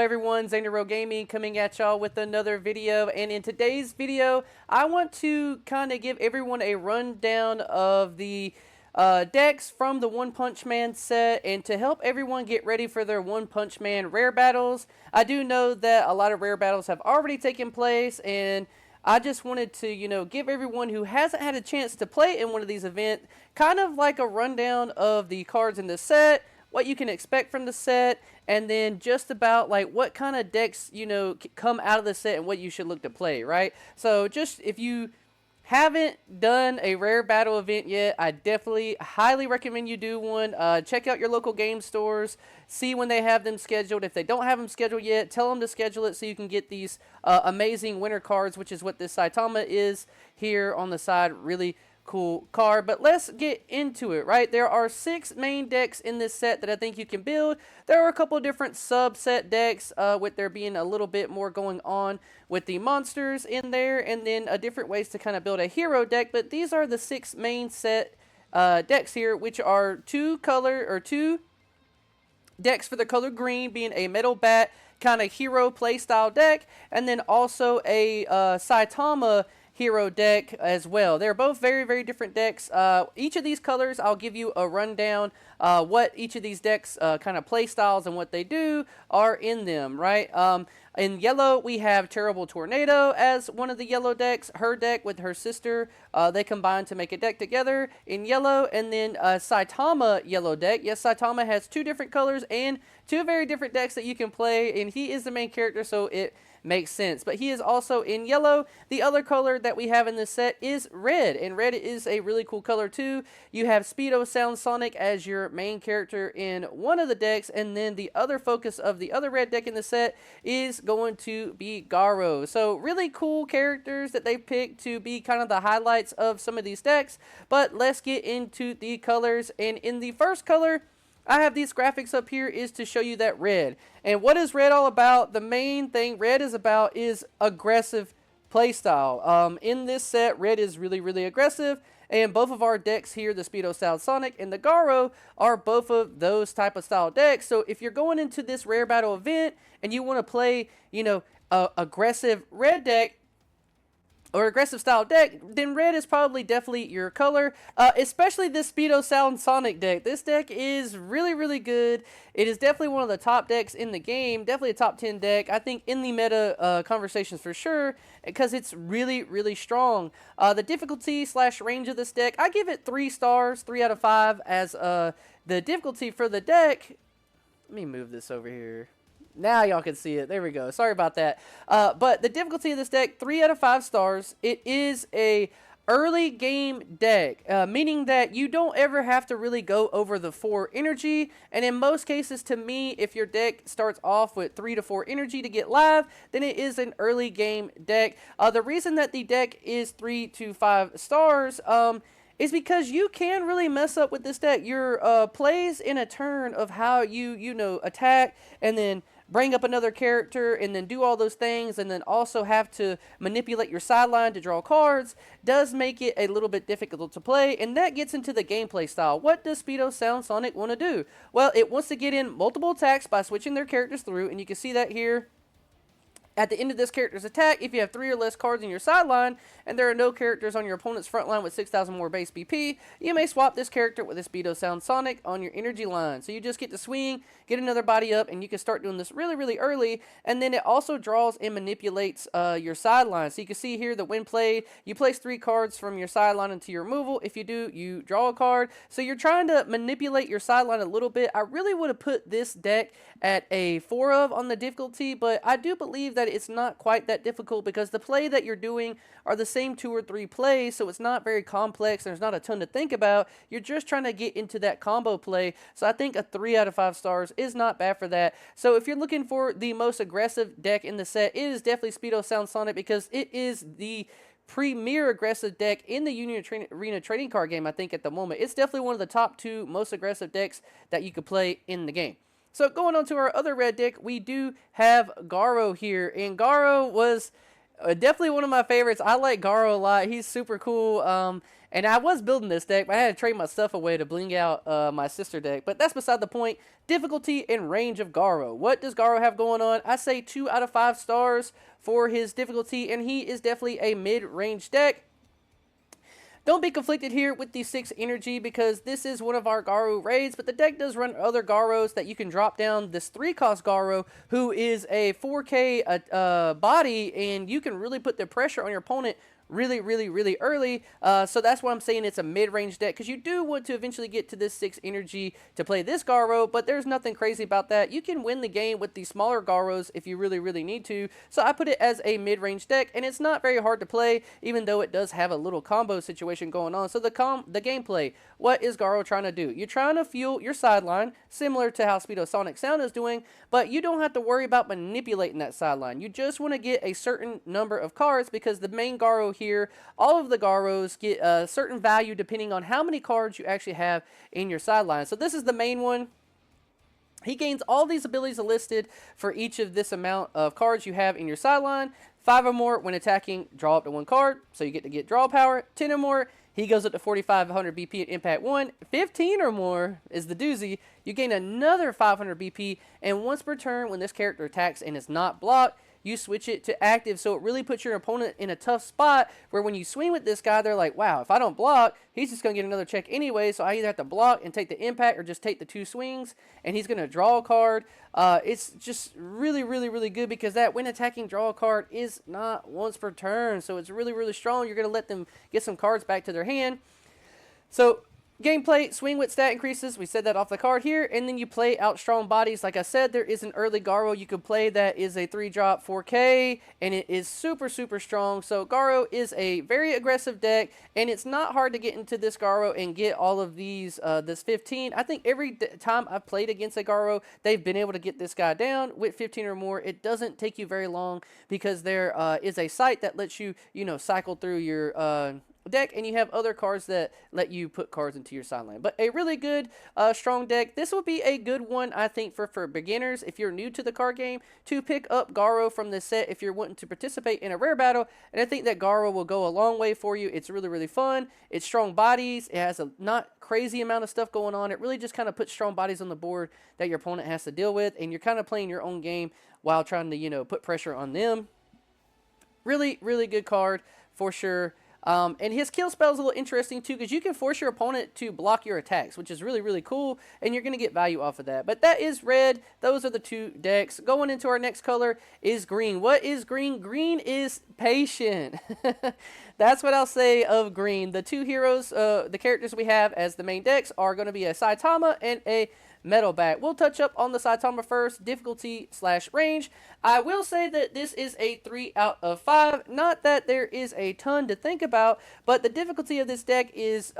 everyone? Zandero Gaming coming at y'all with another video, and in today's video I want to kind of give everyone a rundown of the decks from the One Punch Man set, and to help everyone get ready for their One Punch Man rare battles. I do know that a lot of rare battles have already taken place, and I just wanted to, give everyone who hasn't had a chance to play in one of these events kind of like a rundown of the cards in the set, what you can expect from the set, and then just about like what kind of decks, come out of the set and what you should look to play, right? So just if you haven't done a rare battle event yet, I definitely highly recommend you do one. Check out your local game stores, see when they have them scheduled. If they don't have them scheduled yet, tell them to schedule it so you can get these amazing winter cards, which is what this Saitama is here on the side. Really cool card. But let's get into it, right? There are 6 main decks in this set that I think you can build. There are a couple different subset decks, with there being a little bit more going on with the monsters in there, and then different ways to kind of build a hero deck. But these are the 6 main set decks here, which are 2 decks for the color green, being a metalbat kind of hero playstyle deck, and then also a Saitama hero deck as well. They're both very, very different decks. Each of these colors, I'll give you a rundown what each of these decks kind of play styles and what they do are in them, right? In yellow, we have Terribletornado as one of the yellow decks. Her deck with her sister, they combine to make a deck together in yellow. And then Saitama yellow deck. Yes, Saitama has 2 different colors and 2 very different decks that you can play, and he is the main character, so it makes sense. But he is also in yellow. The other color that we have in this set is red, and red is a really cool color too. You have Speedo Sound Sonic as your main character in one of the decks, and then the other focus of the other red deck in the set is going to be Garou. So really cool characters that they picked to be kind of the highlights of some of these decks. But let's get into the colors, and in the first color, I have these graphics up here is to show you that red. And what is red all about? The main thing red is about is aggressive playstyle. In this set, red is really, really aggressive. And both of our decks here, the Speedo Sound Sonic and the Garou, are both of those type of style decks. So if you're going into this rare battle event and you want to play, a aggressive red deck, or aggressive style deck, then red is probably definitely your color, especially this Speedo Sound Sonic deck. This deck is really, really good. It is definitely one of the top decks in the game, definitely a top 10 deck, I think, in the meta conversations for sure, because it's really, really strong. The difficulty / range of this deck, I give it 3 stars, 3 out of 5, as the difficulty for the deck. Let me move this over here. Now y'all can see it. There we go. Sorry about that. But the difficulty of this deck, 3 out of 5 stars. It is a early game deck, meaning that you don't ever have to really go over the 4 energy. And in most cases, to me, if your deck starts off with 3 to 4 energy to get live, then it is an early game deck. The reason that the deck is 3 to 5 stars, is because you can really mess up with this deck. Your plays in a turn of how you attack and then bring up another character and then do all those things, and then also have to manipulate your sideline to draw cards, does make it a little bit difficult to play, and that gets into the gameplay style. What does Speedo Sound Sonic want to do? Well, it wants to get in multiple attacks by switching their characters through, and you can see that here. At the end of this character's attack, if you have 3 or less cards in your sideline, and there are no characters on your opponent's front line with 6,000 more base BP, you may swap this character with a Speedo Sound Sonic on your energy line. So you just get to swing, get another body up, and you can start doing this really, really early. And then it also draws and manipulates your sideline. So you can see here that when played, you place 3 cards from your sideline into your removal. If you do, you draw a card. So you're trying to manipulate your sideline a little bit. I really would have put this deck at a 4 of on the difficulty, but I do believe that it's not quite that difficult because the play that you're doing are the same 2 or 3 plays, so it's not very complex. There's not a ton to think about. You're just trying to get into that combo play, so I think a 3 out of 5 stars is not bad for that. So if you're looking for the most aggressive deck in the set, it is definitely Speedo Sound Sonic, because it is the premier aggressive deck in the Unionarena trading card game, I think, at the moment. It's definitely one of the top 2 most aggressive decks that you could play in the game. So going on to our other red deck, we do have Garou here, and Garou was Definitely one of my favorites. I like Garou a lot. He's super cool. And I was building this deck, but I had to trade my stuff away to bling out my sister deck. But that's beside the point. Difficulty and range of Garou. What does Garou have going on? I say 2 out of 5 stars for his difficulty, and he is definitely a mid-range deck. Don't be conflicted here with the 6 energy because this is one of our Garou raids, but the deck does run other Garous that you can drop down. This 3-cost Garou, who is a 4K body, and you can really put the pressure on your opponent really early. So that's why I'm saying it's a mid-range deck, because you do want to eventually get to this 6 energy to play this Garou, but there's nothing crazy about that. You can win the game with the smaller Garous if you really need to. So I put it as a mid-range deck, and it's not very hard to play, even though it does have a little combo situation going on. So the gameplay, what is Garou trying to do? You're trying to fuel your sideline, similar to how Speedosonic Sound is doing, but you don't have to worry about manipulating that sideline. You just want to get a certain number of cards, because the main Garou here, all of the Garous get a certain value depending on how many cards you actually have in your sideline. So this is the main one. He gains all these abilities listed for each of this amount of cards you have in your sideline. 5 or more when attacking, draw up to 1 card, so you get to get draw power. 10 or more, he goes up to 4,500 BP at impact 1. 15 or more is the doozy. You gain another 500 BP, and once per turn when this character attacks and is not blocked, you switch it to active, so it really puts your opponent in a tough spot where when you swing with this guy, they're like, wow, if I don't block, he's just going to get another check anyway, so I either have to block and take the impact or just take the 2 swings, and he's going to draw a card. It's just really good, because that when attacking draw a card is not once per turn, so it's really strong. You're going to let them get some cards back to their hand. So gameplay, swing with stat increases. We said that off the card here. And then you play out strong bodies. Like I said, there is an early Garou you could play that is a 3-drop 4K. And it is super strong. So Garou is a very aggressive deck. And it's not hard to get into this Garou and get all of these, this 15. I think every time I've played against a Garou, they've been able to get this guy down with 15 or more. It doesn't take you very long, because there is a site that lets you, cycle through your deck, and you have other cards that let you put cards into your sideline. But a really good strong deck. This will be a good one, I think, for beginners if you're new to the card game, to pick up Garou from this set if you're wanting to participate in a rare battle. And I think that Garou will go a long way for you. It's really fun. It's strong bodies. It has a not crazy amount of stuff going on. It really just kind of puts strong bodies on the board that your opponent has to deal with, and you're kind of playing your own game while trying to put pressure on them. Really good card for sure. And his kill spell is a little interesting too, because you can force your opponent to block your attacks, which is really cool, and you're going to get value off of that. But that is red. Those are the 2 decks. Going into our next color is green. What is green? Green is patient. That's what I'll say of green. The 2 heroes, the characters we have as the main decks are going to be a Saitama and a metalbat. We'll touch up on the Saitama first, difficulty/range. I will say that this is a 3 out of 5. Not that there is a ton to think about, but the difficulty of this deck is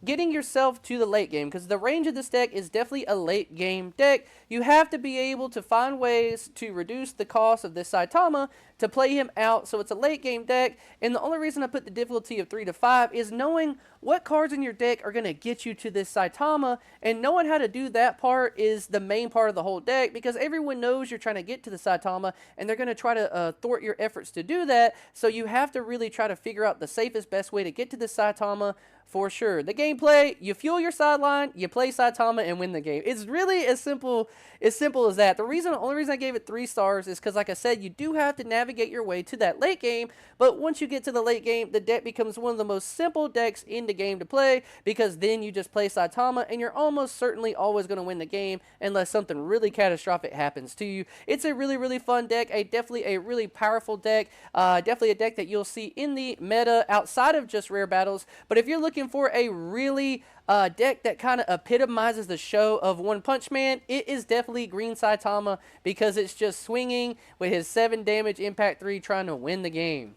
getting yourself to the late game, because the range of this deck is definitely a late game deck. You have to be able to find ways to reduce the cost of this Saitama to play him out, so it's a late game deck. And the only reason I put the difficulty of 3 to 5 is knowing what cards in your deck are going to get you to this Saitama, and knowing how to do that part is the main part of the whole deck, because everyone knows you're trying to get to the Saitama, and they're going to try to thwart your efforts to do that. So you have to really try to figure out the safest, best way to get to the Saitama for sure. The gameplay, you fuel your sideline, you play Saitama, and win the game. It's really as simple as that. The only reason I gave it 3 stars is because, like I said, you do have to navigate your way to that late game, but once you get to the late game, the deck becomes one of the most simple decks in the game to play, because then you just play Saitama, and you're almost certainly always going to win the game unless something really catastrophic happens to you. It's a really fun deck, definitely a really powerful deck, definitely a deck that you'll see in the meta outside of just rare battles. But if you're looking for a really deck that kind of epitomizes the show of One Punch Man, it is definitely Green Saitama, because it's just swinging with his 7 damage impact 3 trying to win the game.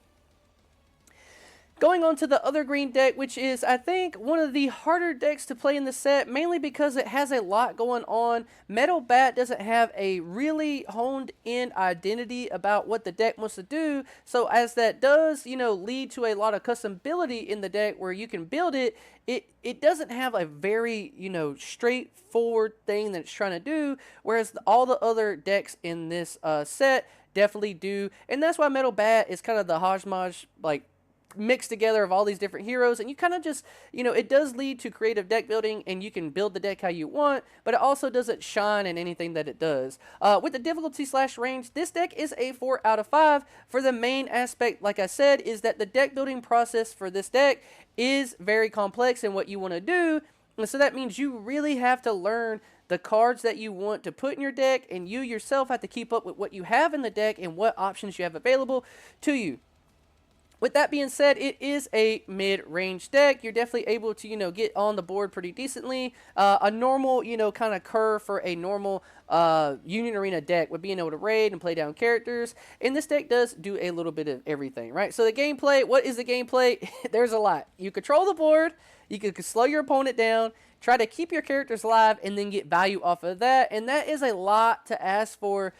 Going on to the other green deck, which is, I think, one of the harder decks to play in the set, mainly because it has a lot going on. metalbat doesn't have a really honed-in identity about what the deck wants to do, so as that does, lead to a lot of customability in the deck where you can build it, it doesn't have a very, straightforward thing that it's trying to do, whereas all the other decks in this set definitely do. And that's why metalbat is kind of the hodgepodge, like, mixed together of all these different heroes, and you kind of just, it does lead to creative deck building, and you can build the deck how you want, but it also doesn't shine in anything that it does. With the difficulty / range, this deck is a 4 out of 5 for the main aspect, like I said, is that the deck building process for this deck is very complex in what you want to do, and so that means you really have to learn the cards that you want to put in your deck, and you yourself have to keep up with what you have in the deck and what options you have available to you. With that being said, it is a mid-range deck. You're definitely able to, get on the board pretty decently. A normal, kind of curve for a normal Union Arena deck with being able to raid and play down characters. And this deck does do a little bit of everything, right? So the gameplay, what is the gameplay? There's a lot. You control the board. You can slow your opponent down, try to keep your characters alive, and then get value off of that. And that is a lot to ask for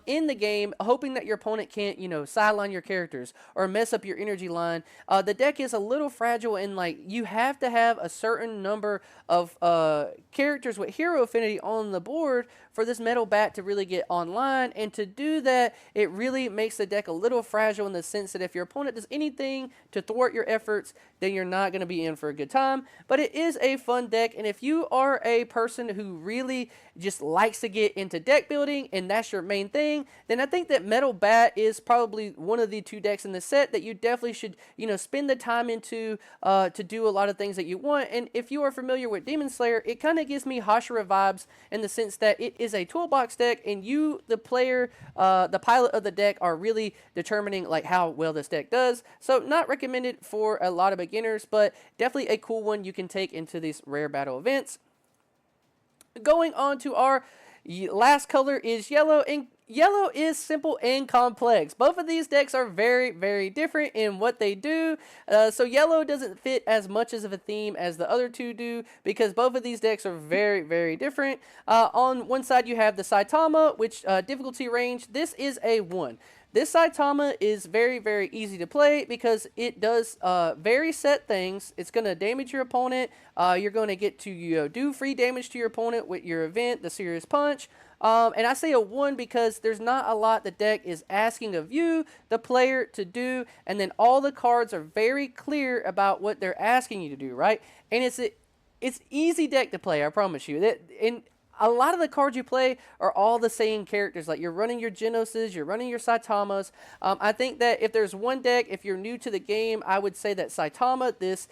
in the game, hoping that your opponent can't, sideline your characters or mess up your energy line. The deck is a little fragile, and like you have to have a certain number of characters with hero affinity on the board for this metalbat to really get online. And to do that, it really makes the deck a little fragile in the sense that if your opponent does anything to thwart your efforts, then you're not going to be in for a good time. But it is a fun deck, and if you are a person who really just likes to get into deck building and that's your main thing, then I think that metalbat is probably one of the 2 decks in the set that you definitely should, spend the time into to do a lot of things that you want. And if you are familiar with Demon Slayer, it kind of gives me Hashira vibes in the sense that it is a toolbox deck, and you, the player, the pilot of the deck, are really determining like how well this deck does. So not recommended for a lot of beginners, but definitely a cool one you can take into these rare battle events. Going on to our last color is yellow, and yellow is simple and complex. Both of these decks are very, very different in what they do. So yellow doesn't fit as much of a theme as the other 2 do, because both of these decks are very, very different. On one side you have the Saitama, which difficulty range, this is a 1. This Saitama is very, very easy to play because it does very set things. It's going to damage your opponent. You're going to get to do free damage to your opponent with your event, the Serious Punch. And I say a 1 because there's not a lot the deck is asking of you, the player, to do. And then all the cards are very clear about what they're asking you to do, right? And it's easy deck to play, I promise you. And a lot of the cards you play are all the same characters. Like, you're running your Genoses, you're running your Saitamas. I think that if there's one deck, if you're new to the game, I would say that Saitama, this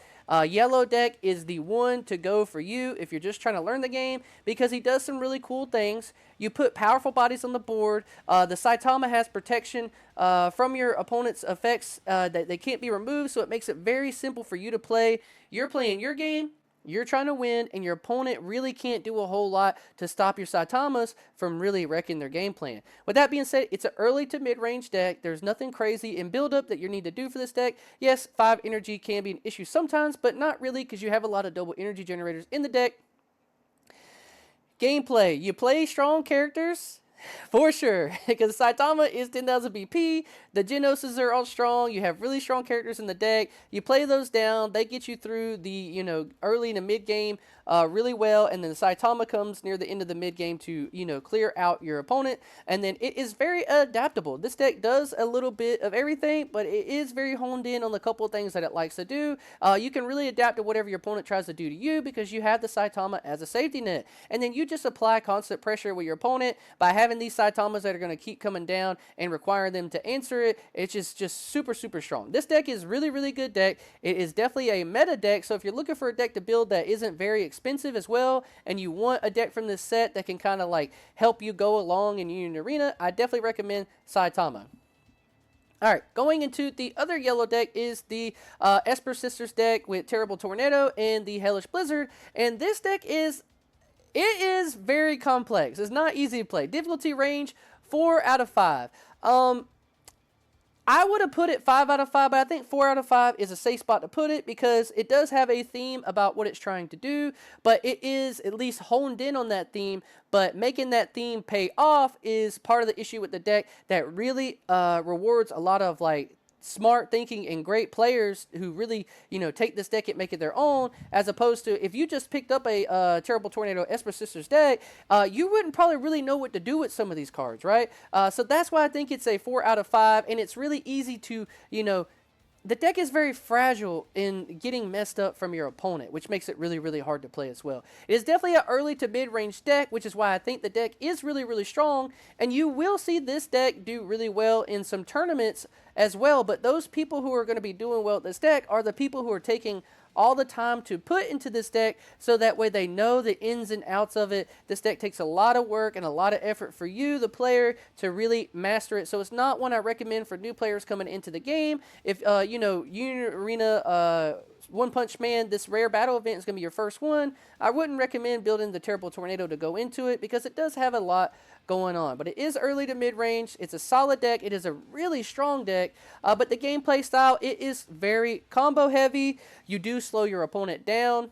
yellow deck, is the one to go for you if you're just trying to learn the game, because he does some really cool things. You put powerful bodies on the board. The Saitama has protection from your opponent's effects that they can't be removed, so it makes it very simple for you to play. You're playing your game, you're trying to win, and your opponent really can't do a whole lot to stop your Saitamas from really wrecking their game plan. With that being said, it's an early to mid-range deck. There's nothing crazy in build-up that you need to do for this deck. Yes, 5 energy can be an issue sometimes, but not really, because you have a lot of double energy generators in the deck. Gameplay. You play strong characters, for sure, because Saitama is 10,000 BP. The Genoses are all strong. You have really strong characters in the deck. You play those down. They get you through the, early to mid game really well. And then the Saitama comes near the end of the mid game to, clear out your opponent. And then it is very adaptable. This deck does a little bit of everything, but it is very honed in on the couple of things that it likes to do. You can really adapt to whatever your opponent tries to do to you, because you have the Saitama as a safety net. And then you just apply constant pressure with your opponent by having these Saitamas that are going to keep coming down and require them to answer it. It's just super, super strong. This deck is really, really good deck. It is definitely a meta deck, so if you're looking for a deck to build that isn't very expensive as well, and you want a deck from this set that can kind of like help you go along in Union Arena, I definitely recommend Saitama. Alright, going into the other yellow deck is the Esper Sisters deck with Terribletornado and the Hellish Blizzard, and this deck is very complex. It's not easy to play. Difficulty range, 4 out of 5. I would have put it 5 out of 5, but I think 4 out of 5 is a safe spot to put it, because it does have a theme about what it's trying to do, but it is at least honed in on that theme. But making that theme pay off is part of the issue with the deck that really rewards a lot of like smart thinking and great players who really, you know, take this deck and make it their own, as opposed to if you just picked up a Terrible Tornado Esper Sisters deck, you wouldn't probably really know what to do with some of these cards, right? So that's why I think it's a 4 out of 5, and it's really easy to, you know, the deck is very fragile in getting messed up from your opponent, which makes it really, really hard to play as well. It is definitely an early to mid-range deck, which is why I think the deck is really, really strong, and you will see this deck do really well in some tournaments as well, but those people who are going to be doing well with this deck are the people who are taking all the time to put into this deck, so that way they know the ins and outs of it. This deck takes a lot of work and a lot of effort for you, the player, to really master it. So it's not one I recommend for new players coming into the game. If you know, Union Arena One Punch Man, this rare battle event is going to be your first one, I wouldn't recommend building the Terrible Tornado to go into it, because it does have a lot going on. But it is early to mid-range. It's a solid deck. It is a really strong deck, but the gameplay style, it is very combo heavy. You do slow your opponent down.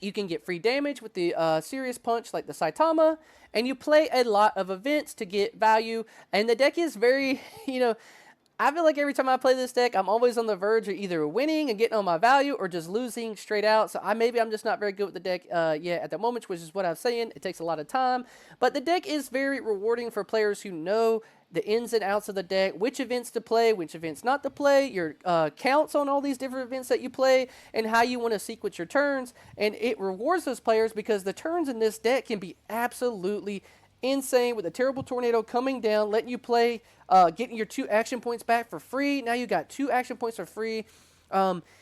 You can get free damage with the serious punch like the Saitama, and you play a lot of events to get value, and the deck is very, you know, I feel like every time I play this deck, I'm always on the verge of either winning and getting on my value, or just losing straight out. So maybe I'm just not very good with the deck yet at the moment, which is what I'm saying. It takes a lot of time. But the deck is very rewarding for players who know the ins and outs of the deck, which events to play, which events not to play, your counts on all these different events that you play, and how you want to sequence your turns. And it rewards those players, because the turns in this deck can be absolutely insane, with the Terrible Tornado coming down, letting you play, getting your 2 action points back for free. Now you got 2 action points for free.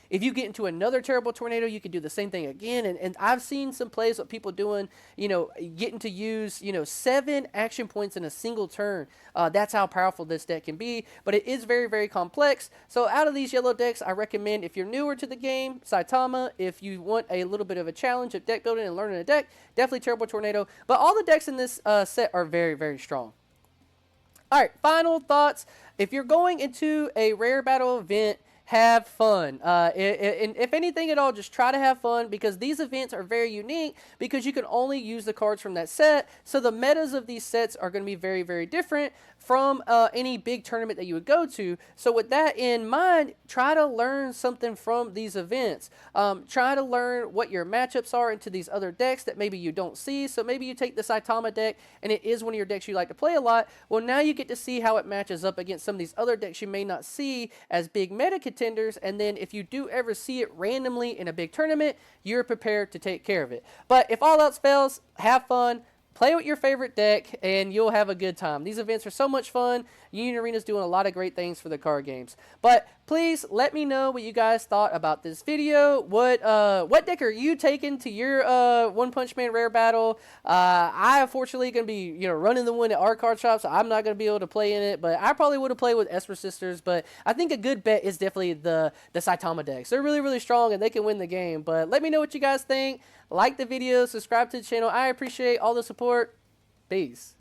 If you get into another Terrible Tornado, you can do the same thing again. And I've seen some plays with people doing, you know, getting to use, you know, 7 action points in a single turn. That's how powerful this deck can be. But it is very, very complex. So out of these yellow decks, I recommend, if you're newer to the game, Saitama. If you want a little bit of a challenge of deck building and learning a deck, definitely Terrible Tornado. But all the decks in this set are very, very strong. All right, final thoughts. If you're going into a rare battle event, have fun. And if anything at all, just try to have fun, because these events are very unique, because you can only use the cards from that set. So the metas of these sets are going to be very, very different from any big tournament that you would go to. So with that in mind, try to learn something from these events. Try to learn what your matchups are into these other decks that maybe you don't see. So maybe you take the Saitama deck, and it is one of your decks you like to play a lot. Well, now you get to see how it matches up against some of these other decks you may not see as big meta contenders, and then if you do ever see it randomly in a big tournament, you're prepared to take care of it. But if all else fails, have fun. Play with your favorite deck, and you'll have a good time. These events are so much fun. Union Arena is doing a lot of great things for the card games. But please let me know what you guys thought about this video. What deck are you taking to your One Punch Man rare battle? I unfortunately going to be running the one at our card shop, so I'm not going to be able to play in it. But I probably would have played with Esper Sisters. But I think a good bet is definitely the Saitama decks. They're really, really strong, and they can win the game. But let me know what you guys think. Like the video, subscribe to the channel. I appreciate all the support. Peace.